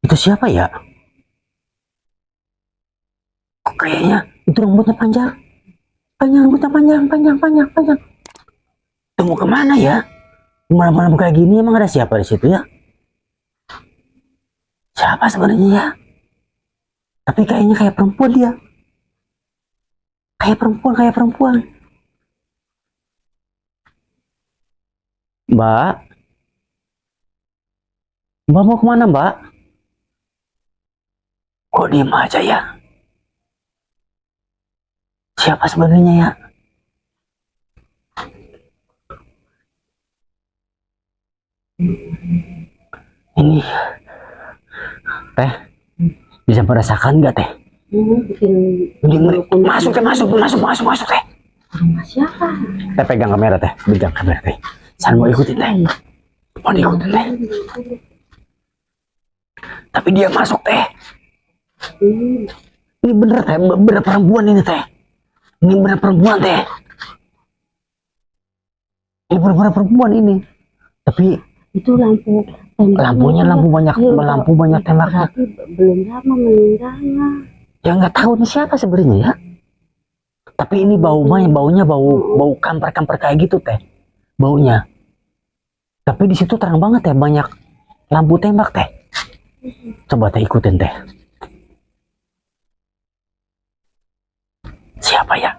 Itu siapa ya? Kok kayaknya itu rambutnya panjang. Rambutnya panjang. Tunggu kemana ya? Malam-malam kayak gini emang ada siapa di situ ya? Siapa sebenarnya ya? Tapi kayaknya kayak perempuan dia. Kayak perempuan. Mbak? Mbak mau kemana, Mbak? Kok diem aja ya? Siapa sebenarnya ya? Ini teh bisa merasakan nggak teh? Masuk teh. Rumah siapa? Teh pegang kamera teh, Saya mau ikutin teh. Mau diikutin teh. Tapi dia masuk teh. Ini bener teh, bener perempuan ini teh. Ini bener perempuan teh. Ini bener perempuan ini. Tapi itu lampunya lampu banyak tembaknya. Belum lama meninggalnya. Ya nggak tahu ini siapa sebenarnya ya. Tapi ini baunya bau kamper kayak gitu teh. Baunya. Tapi di situ terang banget teh, banyak lampu tembak teh. Coba teh ikutin teh. Siapa ya?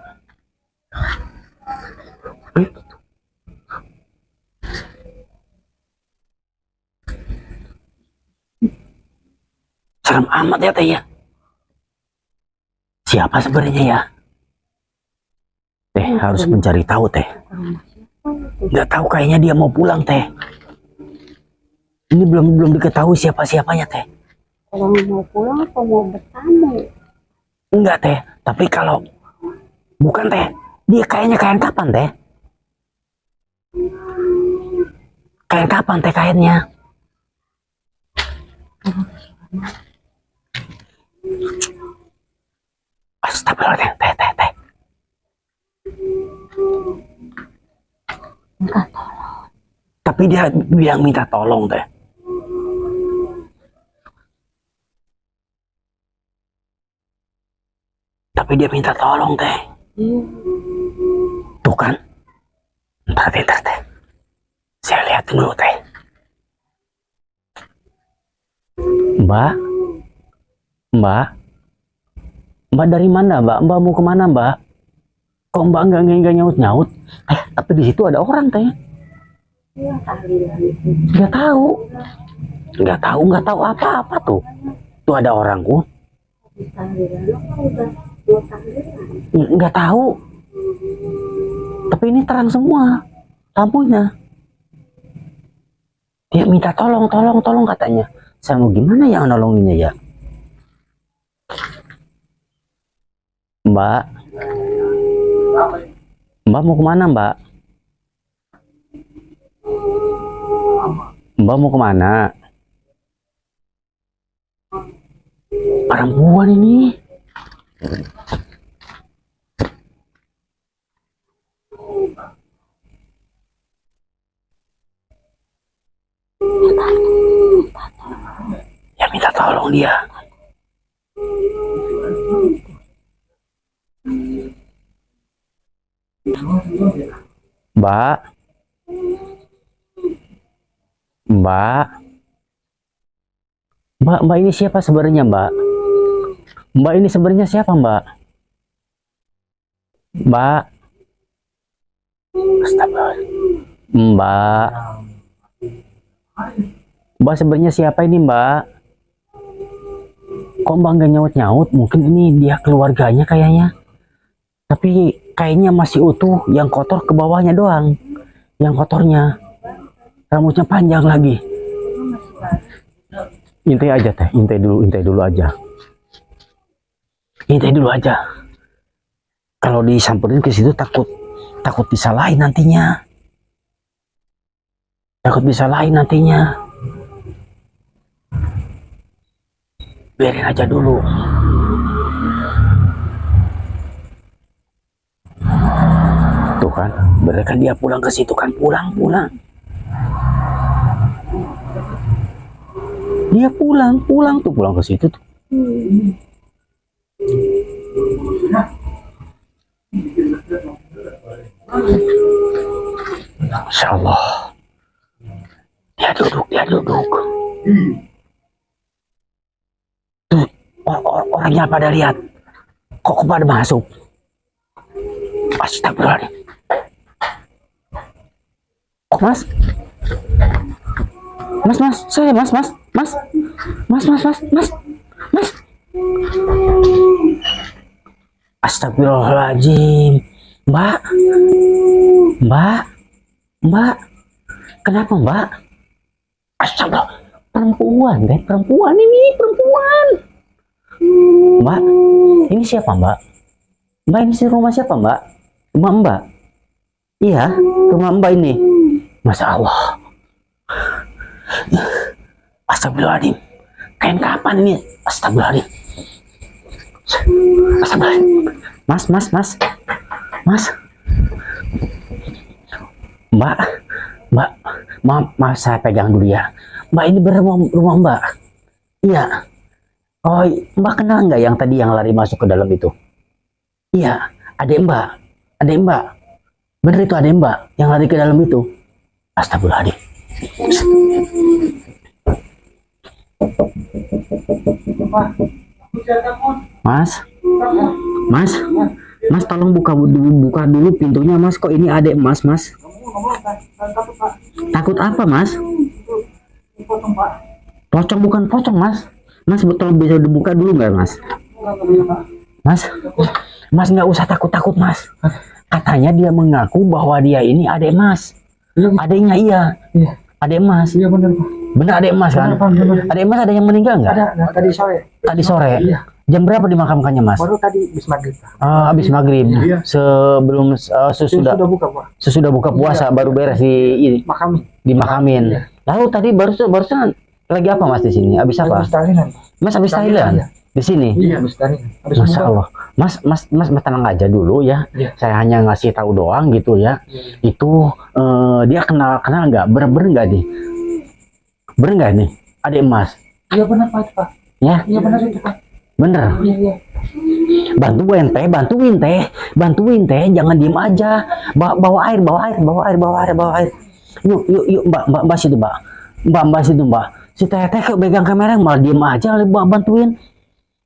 Serem amat ya teh ya. Siapa sebenarnya ya? Teh harus mencari tahu teh. Nggak tahu kayaknya dia mau pulang teh. Ini belum diketahui siapa-siapanya teh. Orang mau pulang atau mau bertamu? Enggak teh, tapi kalau bukan teh, dia kayaknya kain kapan teh? Kain kapan teh kainnya? Astagfirullah teh. Minta tolong. Tapi dia bilang minta tolong teh. Tapi dia minta tolong teh. Tuh kan? Ntar teh. Saya lihat dulu teh. Mbak dari mana Mbak? Mbak mau kemana Mbak? Kok Mbak nggak nyaut? Tapi di situ ada orang teh. Nggak tahu apa-apa tuh. Tuh ada orang ku. Nggak tahu. Tapi ini terang semua lampunya. Dia minta tolong katanya. Saya mau gimana ya nolonginnya ya? Mbak mau kemana Mbak? Mbak mau kemana? Perempuan ini. Ya minta tolong dia. Mbak ini siapa sebenarnya Mbak? Mbak ini sebenarnya siapa Mbak? Mbak sebenarnya siapa ini Mbak? Kok Mbak nggak nyaut? Mungkin ini dia keluarganya kayaknya. Tapi kayaknya masih utuh, yang kotor ke bawahnya doang. Yang kotornya. Rambutnya panjang lagi. Intai aja teh, intai dulu aja. Kalau disamperin ke situ takut disalahin nantinya. Biarin aja dulu. Tuh kan, mereka dia pulang ke situ kan, pulang. Dia pulang ke situ tuh. Masya Allah. Dia duduk. Tuh, orangnya pada lihat. Kok pada masuk? Astagfirullahaladzim. Mas. Saya mas. Astagfirullahaladzim. Mbak. Kenapa Mbak? Astagfirullah. Perempuan. Mbak, ini siapa Mbak? Mbak, ini rumah siapa Mbak? Rumah Mbak? Iya, rumah Mbak ini. Masya Allah. Astagfirullahaladzim. Kain kapan ini? Astagfirullahaladzim. Mas. Mbak, saya pegang dulu ya. Mbak, ini rumah Mbak. Iya. Oh, Mbak kenal nggak yang tadi yang lari masuk ke dalam itu? Iya, adik Mbak. Bener itu adik Mbak yang lari ke dalam itu. Astagfirullahaladzim. Mas, tolong buka dulu pintunya Mas. Kok ini adik Mas? Takut apa Mas? Pocong bukan pocong Mas. Mas betul bisa dibuka dulu nggak Mas? Mas nggak usah takut Mas. Katanya dia mengaku bahwa dia ini adik Mas. Adiknya iya. Adik Mas. Iya benar Pak. Benar adik Mas kan? Benar. Adik Mas ada yang meninggal nggak? Ada tadi sore. Iya. Jam berapa dimakamkannya Mas? Baru tadi habis maghrib. Habis maghrib. Iya. Sebelum Sudah buka Pak. sesudah buka puasa Iya. baru beres dimakamin. Iya. Lalu tadi barusan lagi apa Mas di sini? Habis apa? Habis tahlilan. Mas habis tahlilan Iya. di sini. Iya habis tahlilan. Masya Allah. Mas tenang aja dulu ya. Iya. Saya hanya ngasih tahu doang gitu ya. Iya. Itu dia kenal nggak? Bener nggak nih? Bener nggak nih? Adik Mas? Iya benar Pak. Ya. Iya benar itu Pak. Bener. Iya. Bantuin teh, jangan diem aja. Bawa air. Yuk, Mbak situ, Mbak situ, Mbak. Si teh pegang kamera malah diem aja, bantuin.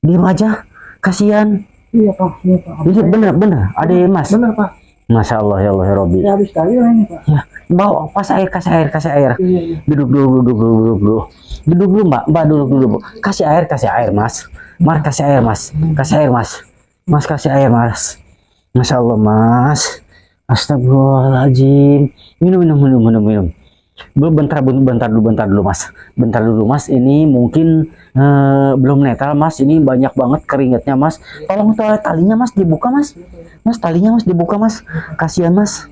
Diem aja, kasihan. Iya Pak. Ini bener, ada Mas. Benar Pak. Masya Allah ya Allah ya Robbi. Ya habis tahlilan ini Pak. Ya, bawa kasih air. Iya. Duduk dulu, Mbak duduk dulu. Kasih air Mas. Kasih air Mas. Kasih air Mas. Masya Allah Mas. Astagfirullahaladzim. Minum. Bentar dulu Mas. Ini mungkin belum netral Mas. Ini banyak banget keringatnya Mas. Tolong talinya Mas dibuka Mas. Talinya Mas dibuka Mas. Kasihan Mas.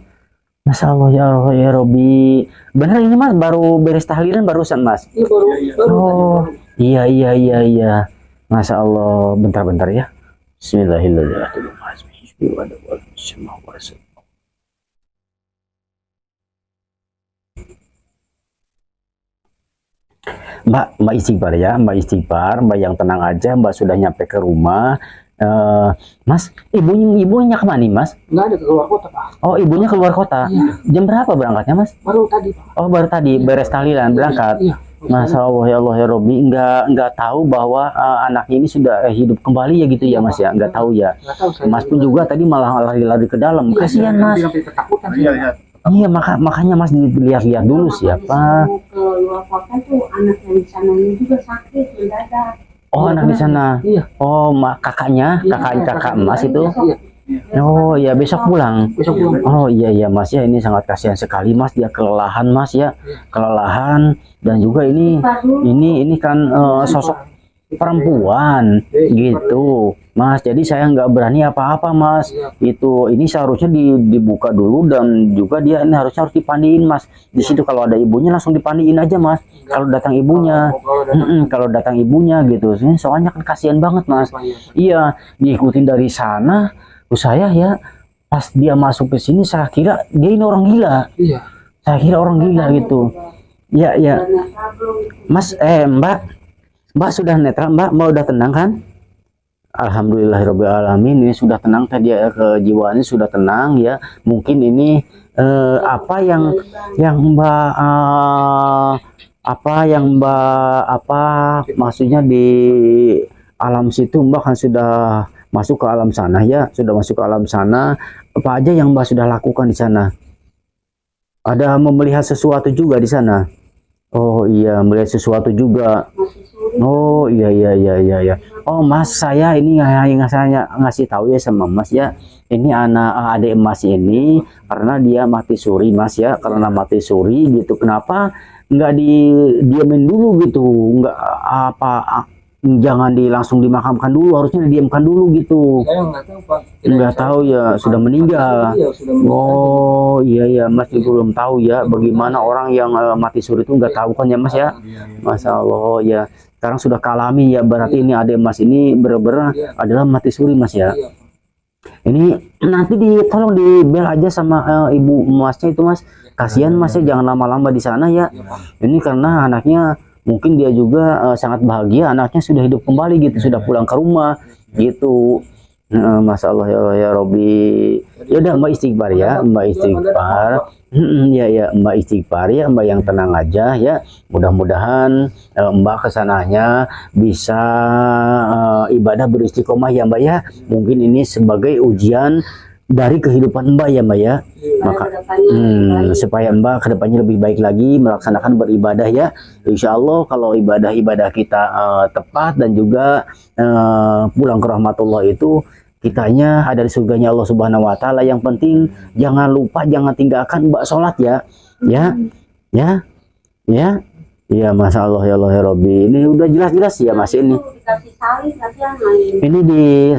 Masya Allah ya Robbi. Bener ini Mas baru beres tahlilan barusan Mas. Iya baru. Oh iya. Masya Allah. Bentar ya. Bismillahirrahmanirrahim. Mbak istighfar ya, Mbak yang tenang aja, Mbak sudah nyampe ke rumah. Mas, ibunya kemana nih Mas? Nggak ada keluar kota Pak. Oh ibunya keluar kota. Iya. Jam berapa berangkatnya Mas? Baru tadi Pak. Oh baru tadi beres tahlilan berangkat. Iya. Masya Allah ya Allah ya Robbi, nggak tahu bahwa anaknya ini sudah hidup kembali ya gitu ya Mas ya, nggak tahu ya. Nggak tahu saya. Mas pun juga tadi malah lari-lari ke dalam. Iya, Kasihan Mas. Sampai ketakutan. Iya makanya Mas dilihat-lihat dulu siapa. Ke luar kota tuh anak yang di sana juga sakit mendadak. Oh anak di sana. Iya. Oh kakak Mas itu. Iya. Oh iya besok pulang. Besok pulang. Oh iya Mas ya, ini sangat kasihan sekali Mas, dia kelelahan Mas ya, kelelahan dan juga ini kan sosok perempuan gitu Mas, jadi saya nggak berani apa-apa Mas. Itu ini seharusnya dibuka dulu dan juga dia ini harusnya harus dipandiin Mas. Di situ kalau ada ibunya langsung dipandiin aja Mas. Kalau datang ibunya, kalau datang ibunya gitu, soalnya kan kasihan banget Mas. Iya, diikutin dari sana. Saya ya pas dia masuk ke sini saya kira dia ini orang gila. Iya. Saya kira orang gila gitu. Ya Mas Mbak Mbak sudah netral, Mbak udah tenang kan? Alhamdulillahirobbilalamin, ini sudah tenang tadi ya, kejiwaannya sudah tenang ya. Mungkin ini apa yang Mbak apa maksudnya di alam situ, Mbak kan sudah masuk ke alam sana ya, sudah masuk ke alam sana. Apa aja yang Mbak sudah lakukan di sana? Ada melihat sesuatu juga di sana? Oh iya, melihat sesuatu juga. masih suri. Oh iya. Oh Mas, saya ini ngasih tahu ya sama Mas ya. Ini adik Mas ini karena dia mati suri Mas ya, karena mati suri gitu. Kenapa nggak diamin dulu gitu? Nggak jangan langsung dimakamkan dulu, harusnya didiamkan dulu gitu. Saya nggak tahu Pak. Nggak tahu ya, sudah meninggal. Iya, sudah meninggal. Oh iya Mas juga belum tahu ya bagaimana orang yang mati suri itu nggak tahu kan ya Mas ya. Iya. Masya Allah ya, sekarang sudah kalami ya, berarti ini adik Mas ini benar-benar adalah mati suri Mas ya. Iya. Ini nanti tolong di bel aja sama ibu Masnya itu Mas, kasihan Mas ya, jangan lama-lama di sana ya. Iya, Pak. Ini karena anaknya mungkin dia juga sangat bahagia, anaknya sudah hidup kembali gitu, sudah pulang ke rumah gitu. Masya Allah ya Robi. Ya udah Mbak istighfar ya, Mbak istighfar. Ya Mbak istighfar ya, Mbak yang tenang aja ya. Mudah-mudahan Mbak kesananya bisa ibadah beristiqomah ya Mbak ya. Mungkin ini sebagai ujian dari kehidupan Mbak ya Mbak ya. Maka supaya Mbak kedepannya lebih baik lagi melaksanakan beribadah ya. Insya Allah kalau ibadah-ibadah kita tepat dan juga pulang ke rahmatullah itu, kitanya ada di surganya Allah Subhanahu Wa Taala. Yang penting jangan lupa, jangan tinggalkan Mbak sholat ya, ya Masya Allah ya Allah ya Robbi. Ini udah jelas-jelas ya Mas ini. Dikasih salib nanti main. Ini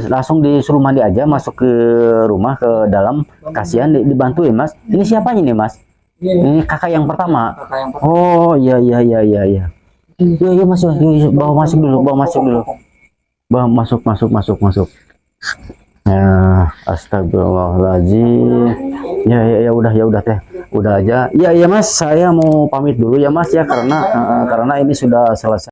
langsung disuruh mandi aja, masuk ke rumah ke dalam, kasihan dibantu ya Mas. Ini siapanya nih Mas? Ini kakak yang pertama. Kakak yang pertama. Oh iya. Ya Mas, bawa masuk dulu. Bawa masuk. Ya, astagfirullahaladzim. Ya udah teh. Udah aja. Ya Mas, saya mau pamit dulu ya Mas ya, karena ini sudah selesai.